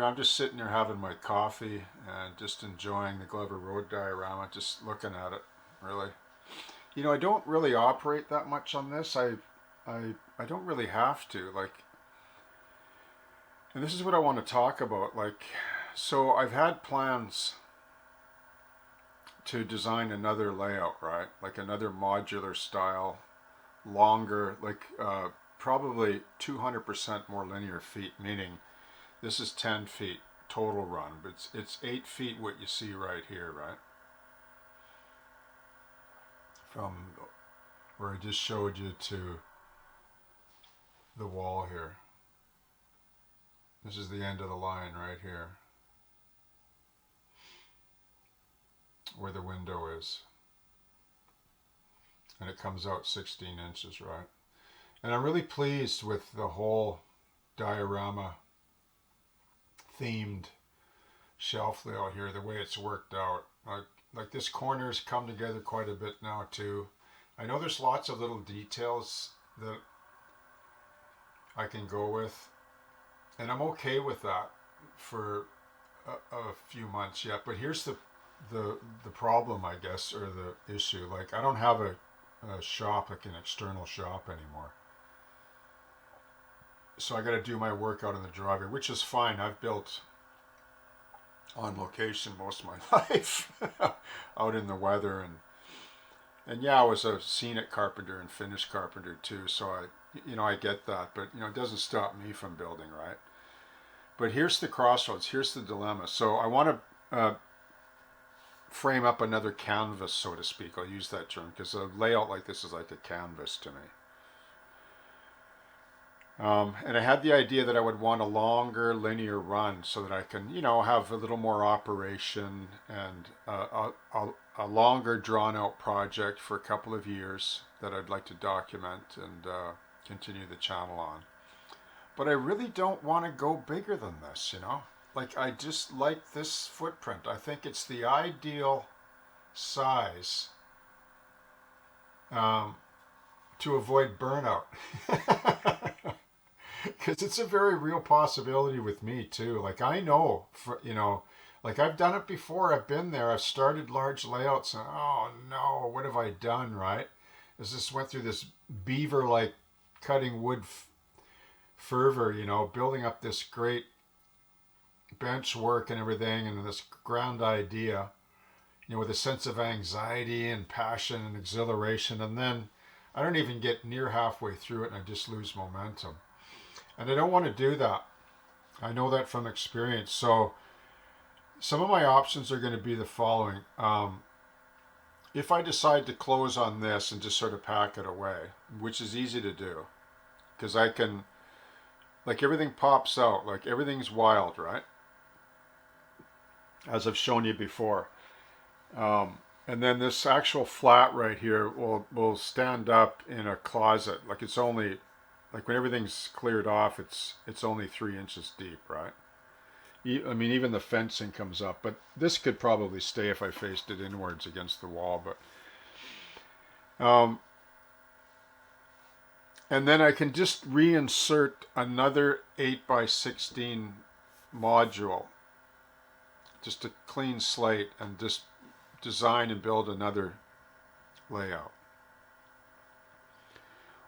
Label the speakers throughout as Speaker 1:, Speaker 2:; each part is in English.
Speaker 1: here. I'm just sitting here having my coffee and just enjoying the Glover Road diorama, just looking at it, really. You know, I don't really operate that much on this. I don't really have to. Like, and this is what I want to talk about. Like, so I've had plans to design another layout, right? Like another modular style, longer, like probably 200% more linear feet, meaning this is 10 feet total run, but it's 8 feet what you see right here, right? From where I just showed you to the wall here. This is the end of the line right here, where the window is. And it comes out 16 inches, right? And I'm really pleased with the whole diorama themed shelf layout here, the way it's worked out. Like this corner's come together quite a bit now too. I know there's lots of little details that I can go with, and I'm okay with that for a few months yet. But here's the problem, I guess, or the issue. Like I don't have a shop, like an external shop anymore. So I got to do my work out in the driveway, which is fine. I've built on location most of my life, out in the weather, and yeah, I was a scenic carpenter and finish carpenter too. So I get that, but it doesn't stop me from building, right? But here's the crossroads. Here's the dilemma. So I want to frame up another canvas, so to speak. I'll use that term because a layout like this is like a canvas to me. And I had the idea that I would want a longer linear run so that I can, have a little more operation and a longer drawn out project for a couple of years that I'd like to document and continue the channel on. But I really don't want to go bigger than this, Like I just like this footprint. I think it's the ideal size to avoid burnout. Because it's a very real possibility with me too. Like I know, like I've done it before. I've been there. I've started large layouts, and oh no, what have I done? Right? As this went through this beaver-like cutting wood fervor, building up this great bench work and everything, and this grand idea, with a sense of anxiety and passion and exhilaration, and then I don't even get near halfway through it, and I just lose momentum. And I don't want to do that. I know that from experience. So some of my options are going to be the following. If I decide to close on this and just sort of pack it away, which is easy to do, because I can, like everything pops out, like everything's wild, right? As I've shown you before. And then this actual flat right here will stand up in a closet. Like it's only, like when everything's cleared off, it's only 3 inches deep, right? I mean, even the fencing comes up, but this could probably stay if I faced it inwards against the wall. But and then I can just reinsert another 8x16 module, just a clean slate, and just design and build another layout.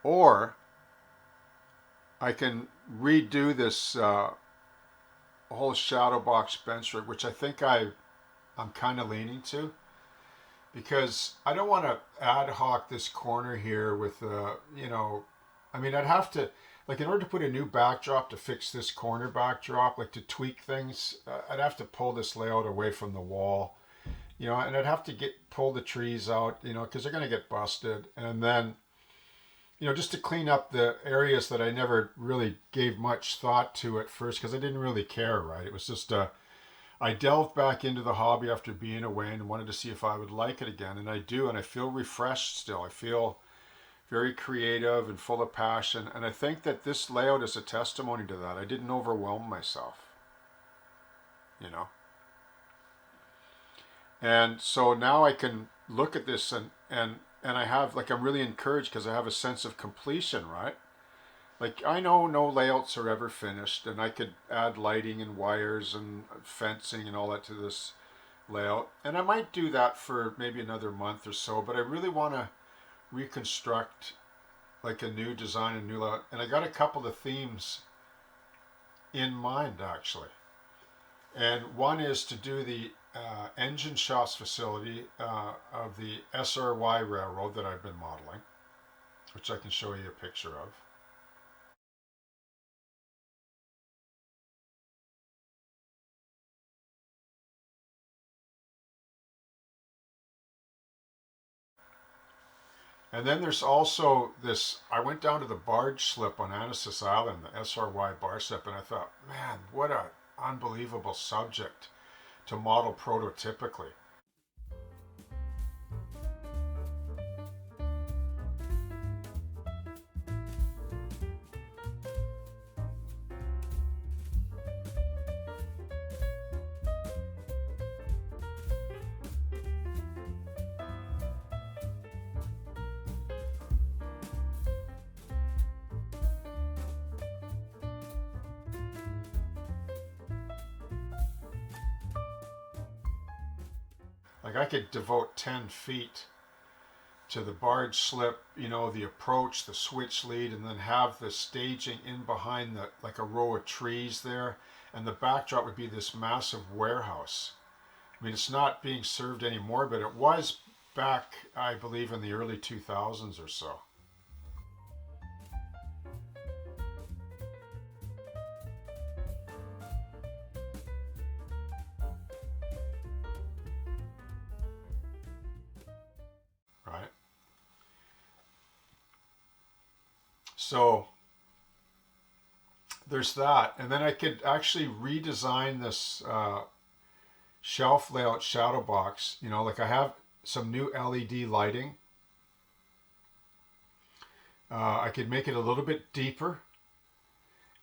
Speaker 1: Or I can redo this whole shadow box bench rig, which I think I'm kind of leaning to, because I don't want to ad hoc this corner here with I mean, I'd have to, like, in order to put a new backdrop to fix this corner backdrop, like to tweak things, I'd have to pull this layout away from the wall, and I'd have to pull the trees out, because they're going to get busted, and then just to clean up the areas that I never really gave much thought to at first, because I didn't really care, right? It was just I delved back into the hobby after being away and wanted to see if I would like it again, and I do, and I feel refreshed still. I feel very creative and full of passion, and I think that this layout is a testimony to that. I didn't overwhelm myself, And so now I can look at this and I have, like, I'm really encouraged because I have a sense of completion, right? Like, I know no layouts are ever finished, and I could add lighting and wires and fencing and all that to this layout. And I might do that for maybe another month or so, but I really want to reconstruct like a new design, a new layout. And I got a couple of themes in mind actually. And one is to do the engine shafts facility of the SRY railroad that I've been modeling, which I can show you a picture of. And then there's also this. I went down to the barge slip on Annacis Island, the SRY barge slip, and I thought, man, what a unbelievable subject to model prototypically. Like I could devote 10 feet to the barge slip, the approach, the switch lead, and then have the staging in behind the like a row of trees there, and the backdrop would be this massive warehouse. I mean, it's not being served anymore, but it was back, I believe, in the early 2000s or so. Right? So there's that, and then I could actually redesign this shelf layout shadow box. Like I have some new LED lighting. I could make it a little bit deeper,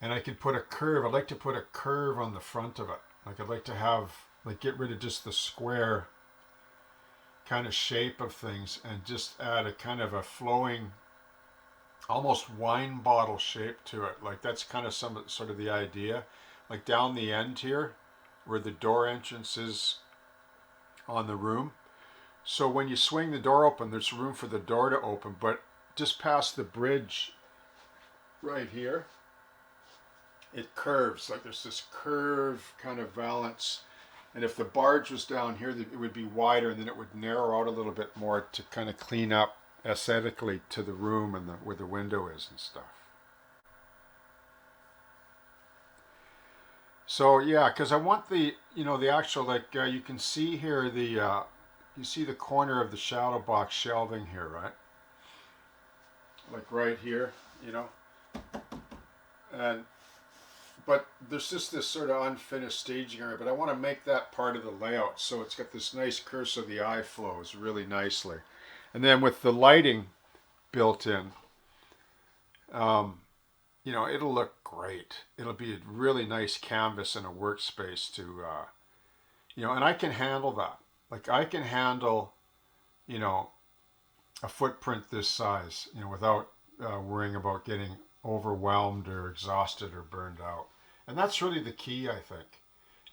Speaker 1: and I could put a curve. I'd like to put a curve on the front of it. Like I'd like to have like get rid of just the square kind of shape of things and just add a kind of a flowing, almost wine bottle shape to it. Like that's kind of some sort of the idea. Like down the end here, where the door entrance is on the room. So when you swing the door open, there's room for the door to open, but just past the bridge right here, it curves. Like there's this curve kind of valance. And if the barge was down here, it would be wider, and then it would narrow out a little bit more to kind of clean up aesthetically to the room and where the window is and stuff. So yeah, because I want the actual like you can see here you see the corner of the shadow box shelving here, right? Like right here, you know, and but there's just this sort of unfinished staging area. But I want to make that part of the layout, so it's got this nice curve, so the eye flows really nicely, and then with the lighting built in, um, it'll look great. It'll be a really nice canvas and a workspace to, and I can handle that. Like I can handle, you know, a footprint this size, without worrying about getting overwhelmed or exhausted or burned out. And that's really the key, I think,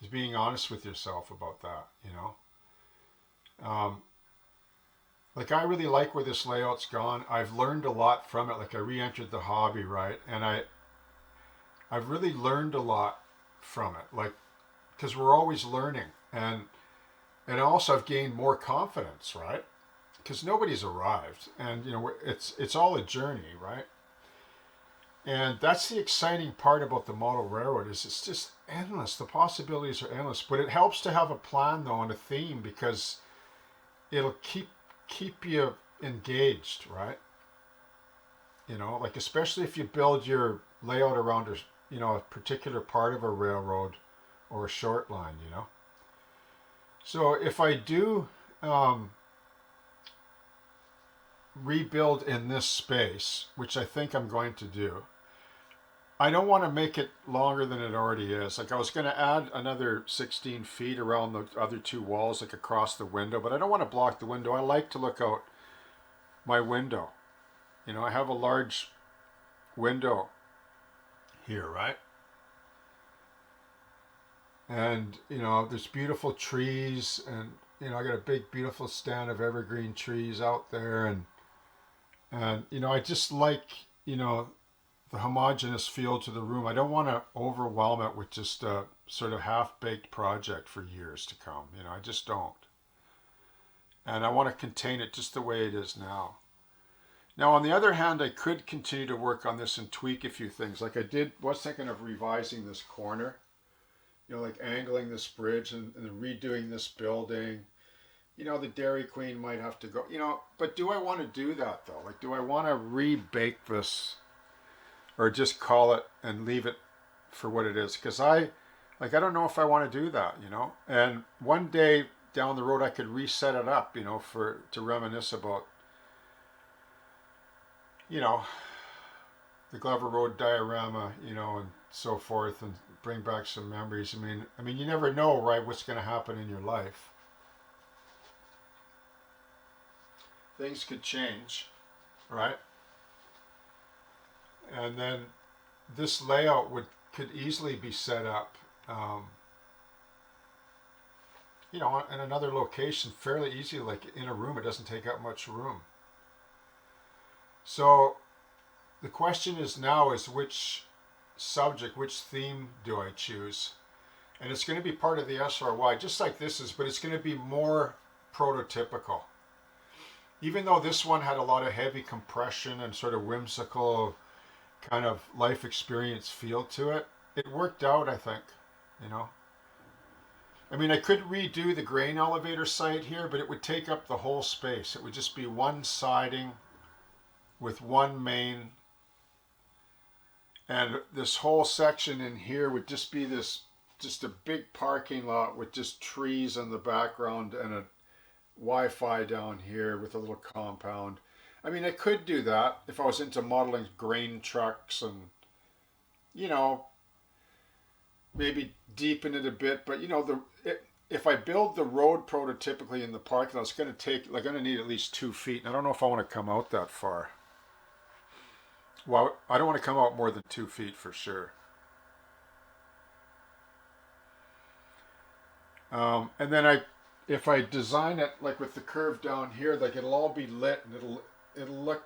Speaker 1: is being honest with yourself about that. Um, like I really like where this layout's gone. I've learned a lot from it. Like I re-entered the hobby, right? And I've really learned a lot from it. Like because we're always learning, and also I've gained more confidence, right? Because nobody's arrived, and it's all a journey, right? And that's the exciting part about the model railroad is it's just endless. The possibilities are endless, but it helps to have a plan though and a theme because it'll keep you engaged, right? Like especially if you build your layout around a particular part of a railroad or a short line. So if I do rebuild in this space, which I think I'm going to do, I don't want to make it longer than it already is. Like I was going to add another 16 feet around the other two walls, like across the window, but I don't want to block the window. I like to look out my window. I have a large window here, right? And there's beautiful trees, and I got a big beautiful stand of evergreen trees out there, and I just like the homogeneous feel to the room. I don't want to overwhelm it with just a sort of half-baked project for years to come. I just don't. And I want to contain it just the way it is now. Now, on the other hand, I could continue to work on this and tweak a few things. Like was thinking of revising this corner, like angling this bridge and redoing this building. The Dairy Queen might have to go, but do I want to do that though? Like, do I want to rebake this or just call it and leave it for what it is? Because I don't know if I want to do that, and one day down the road I could reset it up, to reminisce about, the Glover Road diorama, and so forth, and bring back some memories. I mean, you never know, right, what's going to happen in your life. Things could change, right? And then this layout could easily be set up, in another location, fairly easy, like in a room. It doesn't take up much room. So the question is now is which subject, which theme do I choose? And it's going to be part of the SRY, just like this is, but it's going to be more prototypical. Even though this one had a lot of heavy compression and sort of whimsical kind of life experience feel to it, it worked out, I think, I could redo the grain elevator site here, but it would take up the whole space. It would just be one siding with one main, and this whole section in here would just be just a big parking lot with just trees in the background and a Wi-Fi down here with a little compound. I could do that if I was into modeling grain trucks and, maybe deepen it a bit. But, if I build the road prototypically in the parking lot, it's going to need at least 2 feet. And I don't know if I want to come out that far. Well, I don't want to come out more than 2 feet for sure. And then if I design it like with the curve down here, like it'll all be lit and it'll look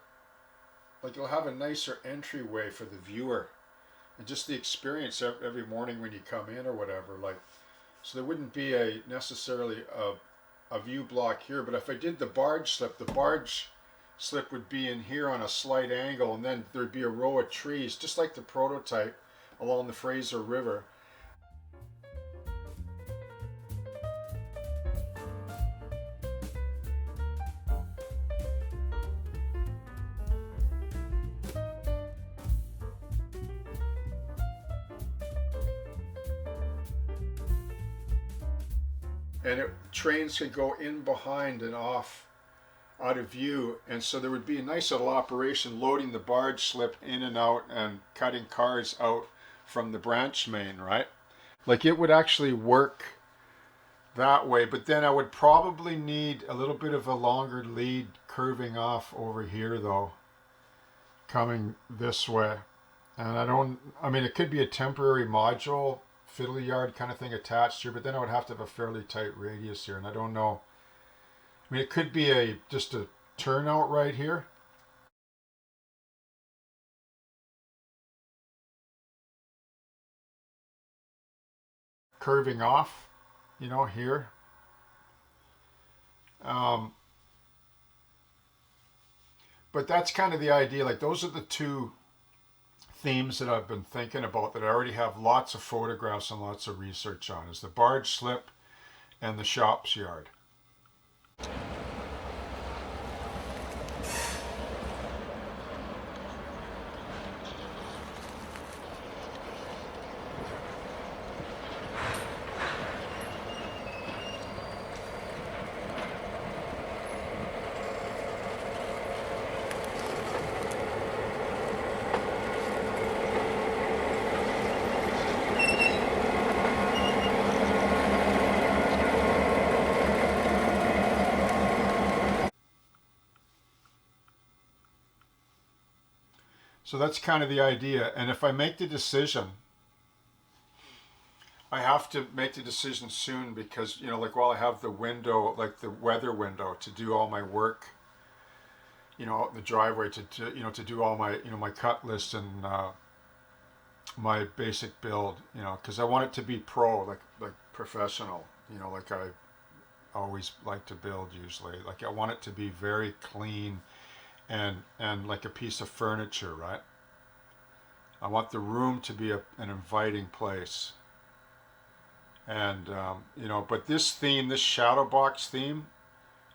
Speaker 1: like it'll have a nicer entryway for the viewer, and just the experience every morning when you come in or whatever. Like, so there wouldn't be necessarily a view block here. But if I did the barge slip would be in here on a slight angle, and then there'd be a row of trees, just like the prototype along the Fraser River. And trains could go in behind and off out of view, and so there would be a nice little operation loading the barge slip in and out and cutting cars out from the branch main, right? Like, it would actually work that way, but then I would probably need a little bit of a longer lead curving off over here though, coming this way. And it could be a temporary module fiddly yard kind of thing attached here, but then I would have to have a fairly tight radius here, and I don't know. It could be just a turnout right here. Curving off, here. But that's kind of the idea. Like, those are the two themes that I've been thinking about that I already have lots of photographs and lots of research on, is the barge slip and the shops yard. So that's kind of the idea. And if I make the decision, I have to make the decision soon because, like while I have the window, like the weather window to do all my work, out in the driveway to do all my, my cut list and my basic build, because I want it to be pro, like professional, like I always like to build usually. Like I want it to be very clean and like a piece of furniture, right? I want the room to be an inviting place. And but this theme, this shadow box theme,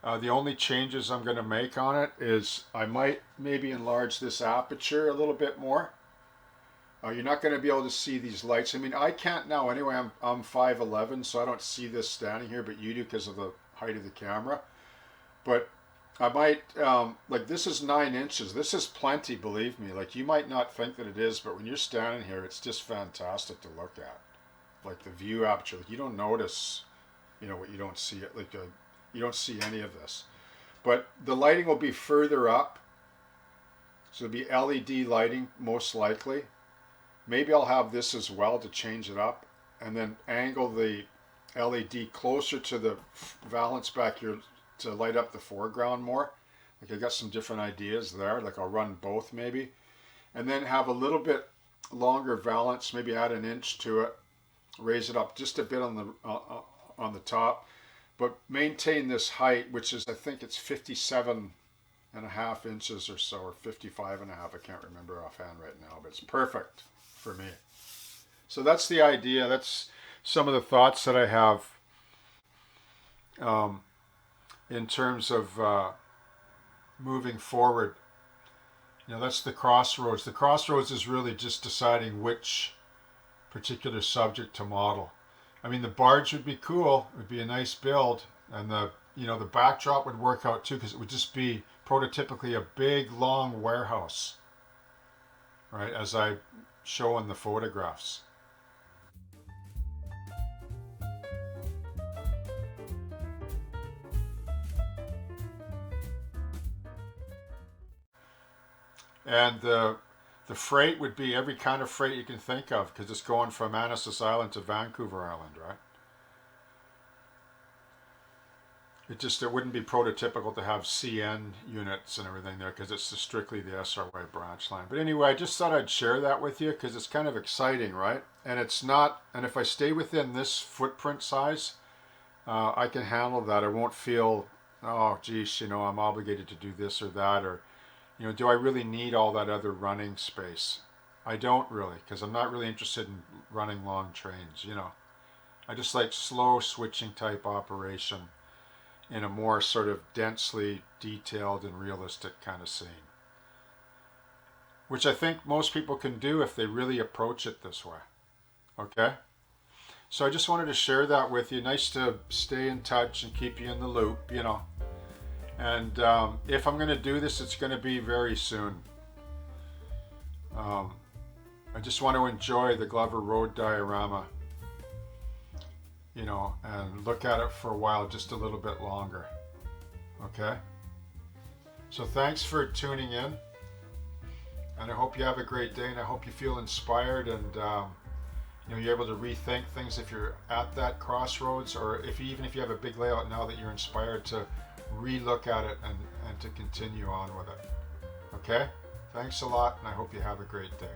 Speaker 1: the only changes I'm going to make on it is I might maybe enlarge this aperture a little bit more. You're not going to be able to see these lights. I mean, I can't now anyway. I'm 5'11", so I don't see this standing here, but you do because of the height of the camera. But I might, like this is 9 inches. This is plenty, believe me. Like you might not think that it is, but when you're standing here, it's just fantastic to look at. Like the view aperture, like you don't notice, what you don't see. You don't see any of this. But the lighting will be further up. So it'll be LED lighting most likely. Maybe I'll have this as well to change it up and then angle the LED closer to the valance back here to light up the foreground more. Like I got some different ideas there. Like I'll run both maybe. And then have a little bit longer valance, maybe add an inch to it, raise it up just a bit on the top, but maintain this height, which is, I think it's 57.5 inches or so, or 55.5. I can't remember offhand right now, but it's perfect for me. So that's the idea. That's some of the thoughts that I have in terms of moving forward. That's the crossroads. The crossroads is really just deciding which particular subject to model. I mean, the barge would be cool. It would be a nice build, and the backdrop would work out too because it would just be prototypically a big long warehouse, right? As I show in the photographs. And the freight would be every kind of freight you can think of because it's going from Manus Island to Vancouver Island, right? It wouldn't be prototypical to have CN units and everything there because it's strictly the SRY branch line. But anyway, I just thought I'd share that with you because it's kind of exciting, right? And it's not, and if I stay within this footprint size, I can handle that. I won't feel, oh, geez, I'm obligated to do this or that, or do I really need all that other running space? I don't really, because I'm not really interested in running long trains, I just like slow switching type operation in a more sort of densely detailed and realistic kind of scene. Which I think most people can do if they really approach it this way. Okay? So I just wanted to share that with you. Nice to stay in touch and keep you in the loop, And if I'm going to do this, it's going to be very soon. I just want to enjoy the Glover Road diorama, and look at it for a while, just a little bit longer. Okay? So thanks for tuning in. And I hope you have a great day, and I hope you feel inspired and you're able to rethink things if you're at that crossroads, or even if you have a big layout now that you're inspired to re-look at it and to continue on with it. Okay? Thanks a lot, and I hope you have a great day.